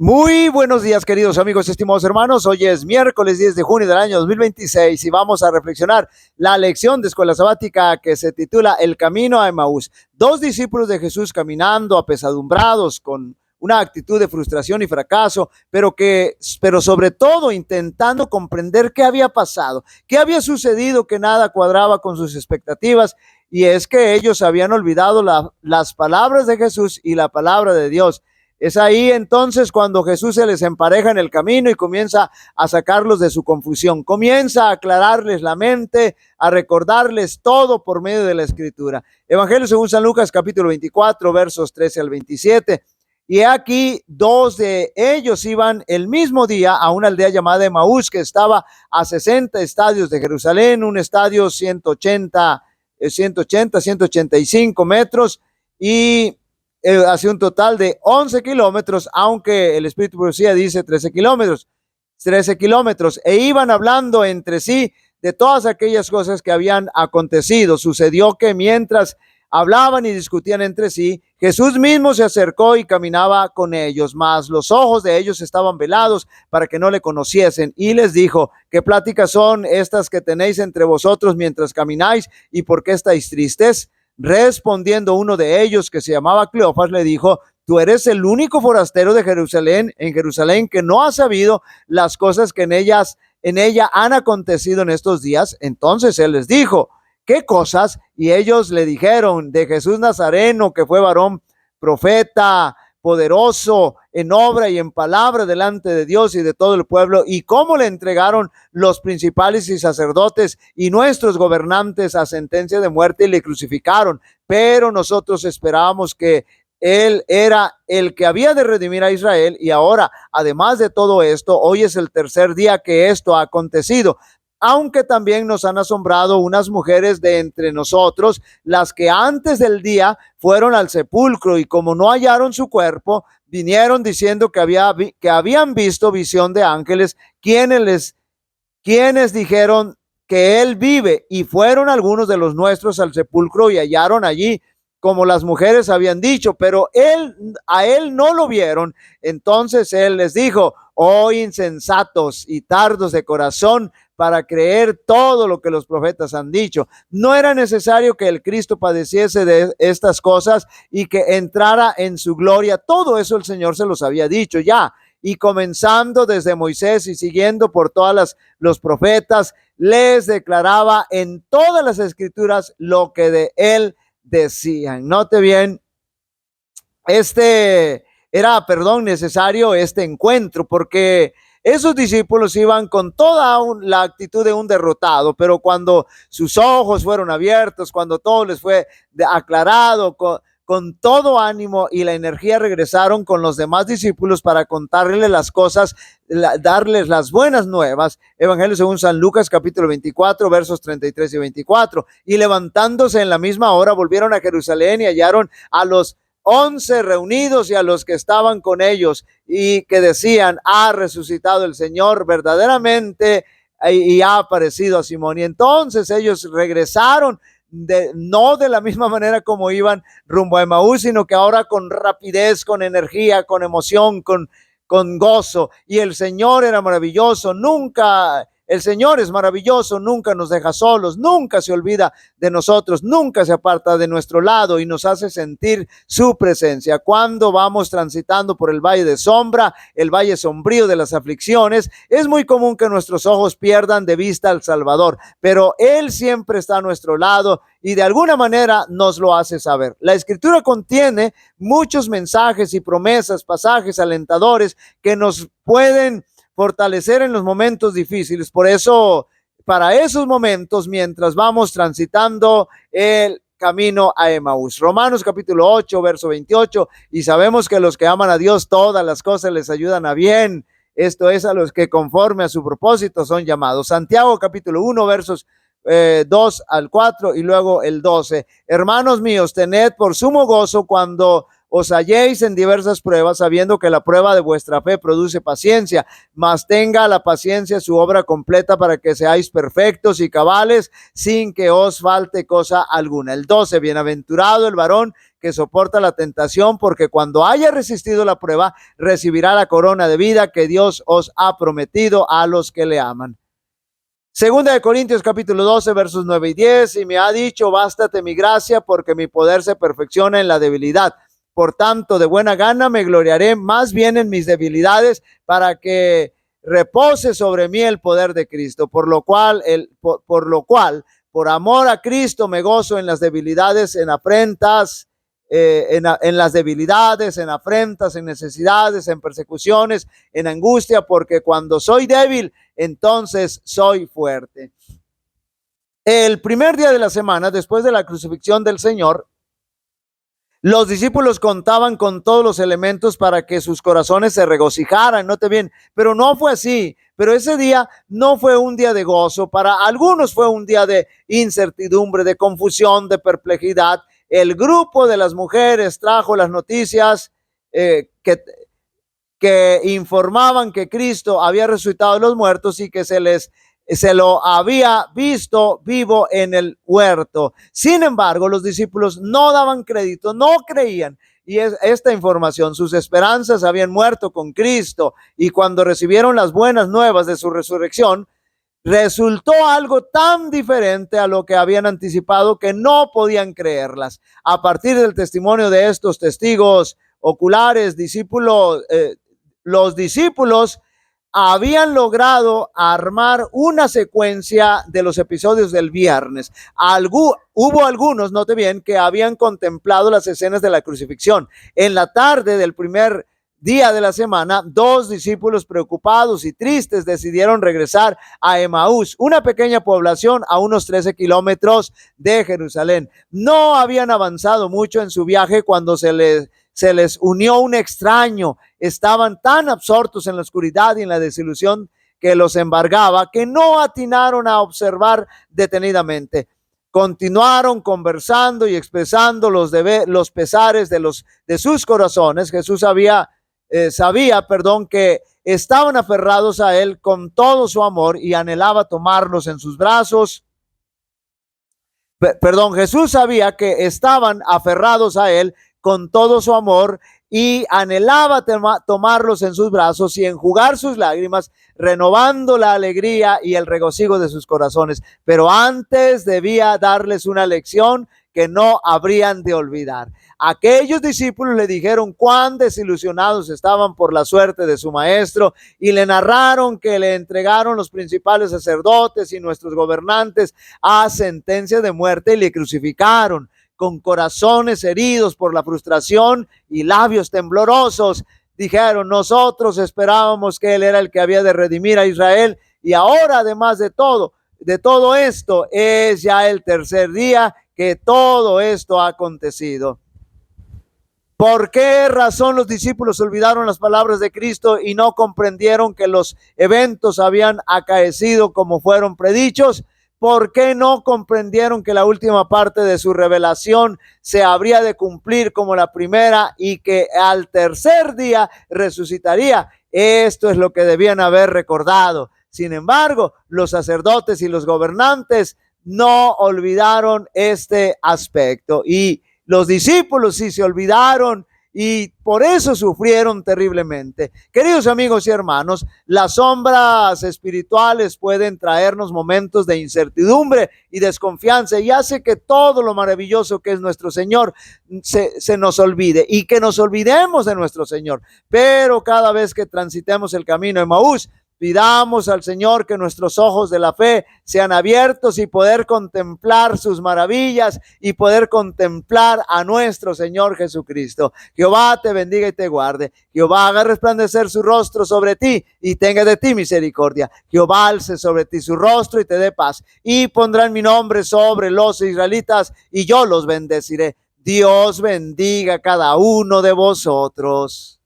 Muy buenos días, queridos amigos, estimados hermanos. Hoy es miércoles 10 de junio del año 2026 y vamos a reflexionar la lección de escuela sabática que se titula El camino a Emaús. Dos discípulos de Jesús caminando apesadumbrados con una actitud de frustración y fracaso, pero sobre todo intentando comprender qué había pasado, qué había sucedido, que nada cuadraba con sus expectativas. Y es que ellos habían olvidado las palabras de Jesús y la palabra de Dios. Es ahí entonces cuando Jesús se les empareja en el camino y comienza a sacarlos de su confusión, comienza a aclararles la mente, a recordarles todo por medio de la Escritura. Evangelio según San Lucas, capítulo 24, versos 13 al 27. Y aquí dos de ellos iban el mismo día a una aldea llamada Emaús, que estaba a 60 estadios de Jerusalén, un estadio 185 metros y hace un total de 11 kilómetros, aunque el Espíritu de Profecía dice 13 kilómetros, e iban hablando entre sí de todas aquellas cosas que habían acontecido. Sucedió que mientras hablaban y discutían entre sí, Jesús mismo se acercó y caminaba con ellos, mas los ojos de ellos estaban velados para que no le conociesen, y les dijo: ¿qué pláticas son estas que tenéis entre vosotros mientras camináis, y por qué estáis tristes? Respondiendo uno de ellos, que se llamaba Cleofas, le dijo: tú eres el único forastero de Jerusalén, que no ha sabido las cosas que en ella han acontecido en estos días. Entonces él les dijo: ¿qué cosas? Y ellos le dijeron: de Jesús Nazareno, que fue varón profeta, poderoso en obra y en palabra delante de Dios y de todo el pueblo, y cómo le entregaron los principales y sacerdotes y nuestros gobernantes a sentencia de muerte y le crucificaron. Pero nosotros esperábamos que él era el que había de redimir a Israel, y ahora, además de todo esto, hoy es el tercer día que esto ha acontecido. Aunque también nos han asombrado unas mujeres de entre nosotros, las que antes del día fueron al sepulcro, y como no hallaron su cuerpo, vinieron diciendo que habían visto visión de ángeles, quienes dijeron que él vive. Y fueron algunos de los nuestros al sepulcro y hallaron allí como las mujeres habían dicho, pero a él no lo vieron. Entonces él les dijo: oh insensatos y tardos de corazón para creer todo lo que los profetas han dicho. ¿No era necesario que el Cristo padeciese de estas cosas y que entrara en su gloria? Todo eso el Señor se los había dicho ya. Y comenzando desde Moisés y siguiendo por todas los profetas, les declaraba en todas las escrituras lo que de él decían. Note bien, era necesario este encuentro, porque esos discípulos iban con toda la actitud de un derrotado, pero cuando sus ojos fueron abiertos, cuando todo les fue aclarado, con todo ánimo y la energía, regresaron con los demás discípulos para contarles las cosas, darles las buenas nuevas. Evangelio según San Lucas, capítulo 24, versos 33 y 24. Y levantándose en la misma hora, volvieron a Jerusalén y hallaron a los 11 reunidos y a los que estaban con ellos, y que decían: ha resucitado el Señor verdaderamente y ha aparecido a Simón. Y entonces ellos regresaron, no de la misma manera como iban rumbo a Emaús, sino que ahora con rapidez, con energía, con emoción, con gozo. Y el Señor era maravilloso. El Señor es maravilloso, nunca nos deja solos, nunca se olvida de nosotros, nunca se aparta de nuestro lado y nos hace sentir su presencia. Cuando vamos transitando por el valle de sombra, el valle sombrío de las aflicciones, es muy común que nuestros ojos pierdan de vista al Salvador, pero Él siempre está a nuestro lado y de alguna manera nos lo hace saber. La Escritura contiene muchos mensajes y promesas, pasajes alentadores que nos pueden fortalecer en los momentos difíciles. Por eso, para esos momentos, mientras vamos transitando el camino a Emaús. Romanos capítulo 8, verso 28, y sabemos que los que aman a Dios, todas las cosas les ayudan a bien. Esto es, a los que conforme a su propósito son llamados. Santiago capítulo 1, versos 2 al 4 y luego el 12. Hermanos míos, tened por sumo gozo cuando os halléis en diversas pruebas, sabiendo que la prueba de vuestra fe produce paciencia, mas tenga la paciencia su obra completa, para que seáis perfectos y cabales, sin que os falte cosa alguna. El 12, bienaventurado el varón que soporta la tentación, porque cuando haya resistido la prueba, recibirá la corona de vida que Dios os ha prometido a los que le aman. Segunda de Corintios capítulo 12 versos 9 y 10, y me ha dicho, bástate mi gracia, porque mi poder se perfecciona en la debilidad. Por tanto, de buena gana me gloriaré más bien en mis debilidades, para que repose sobre mí el poder de Cristo, por lo cual, por amor a Cristo, me gozo en las debilidades, en afrentas, en las debilidades, en afrentas, en necesidades, en persecuciones, en angustia, porque cuando soy débil, entonces soy fuerte. El primer día de la semana, después de la crucifixión del Señor, los discípulos contaban con todos los elementos para que sus corazones se regocijaran, note bien, pero no fue así. Pero ese día no fue un día de gozo, para algunos fue un día de incertidumbre, de confusión, de perplejidad. El grupo de las mujeres trajo las noticias que informaban que Cristo había resucitado de los muertos y que se lo había visto vivo en el huerto. Sin embargo, los discípulos no daban crédito, no creían. Y esta información, sus esperanzas habían muerto con Cristo, y cuando recibieron las buenas nuevas de su resurrección, resultó algo tan diferente a lo que habían anticipado que no podían creerlas. A partir del testimonio de estos testigos oculares, los discípulos habían logrado armar una secuencia de los episodios del viernes. Hubo algunos, note bien, que habían contemplado las escenas de la crucifixión. En la tarde del primer día de la semana, 2 discípulos preocupados y tristes decidieron regresar a Emaús, una pequeña población a unos 13 kilómetros de Jerusalén. No habían avanzado mucho en su viaje cuando se les unió un extraño. Estaban tan absortos en la oscuridad y en la desilusión que los embargaba, que no atinaron a observar detenidamente. Continuaron conversando y expresando los pesares de sus corazones. Jesús sabía, que estaban aferrados a él con todo su amor y anhelaba tomarlos en sus brazos. Jesús sabía que estaban aferrados a él con todo su amor y anhelaba tomarlos en sus brazos y enjugar sus lágrimas, renovando la alegría y el regocijo de sus corazones. Pero antes debía darles una lección que no habrían de olvidar. Aquellos discípulos le dijeron cuán desilusionados estaban por la suerte de su maestro, y le narraron que le entregaron los principales sacerdotes y nuestros gobernantes a sentencia de muerte y le crucificaron. Con corazones heridos por la frustración y labios temblorosos, dijeron: nosotros esperábamos que él era el que había de redimir a Israel, y ahora, además de todo esto, es ya el tercer día que todo esto ha acontecido. ¿Por qué razón los discípulos olvidaron las palabras de Cristo y no comprendieron que los eventos habían acaecido como fueron predichos? ¿Por qué no comprendieron que la última parte de su revelación se habría de cumplir como la primera y que al tercer día resucitaría? Esto es lo que debían haber recordado. Sin embargo, los sacerdotes y los gobernantes no olvidaron este aspecto, y los discípulos sí se olvidaron, y por eso sufrieron terriblemente. Queridos amigos y hermanos, las sombras espirituales pueden traernos momentos de incertidumbre y desconfianza, y hace que todo lo maravilloso que es nuestro Señor se nos olvide, y que nos olvidemos de nuestro Señor. Pero cada vez que transitemos el camino de Emaús, pidamos al Señor que nuestros ojos de la fe sean abiertos y poder contemplar sus maravillas y poder contemplar a nuestro Señor Jesucristo. Jehová te bendiga y te guarde. Jehová haga resplandecer su rostro sobre ti y tenga de ti misericordia. Jehová alce sobre ti su rostro y te dé paz. Y pondrán mi nombre sobre los israelitas y yo los bendeciré. Dios bendiga a cada uno de vosotros.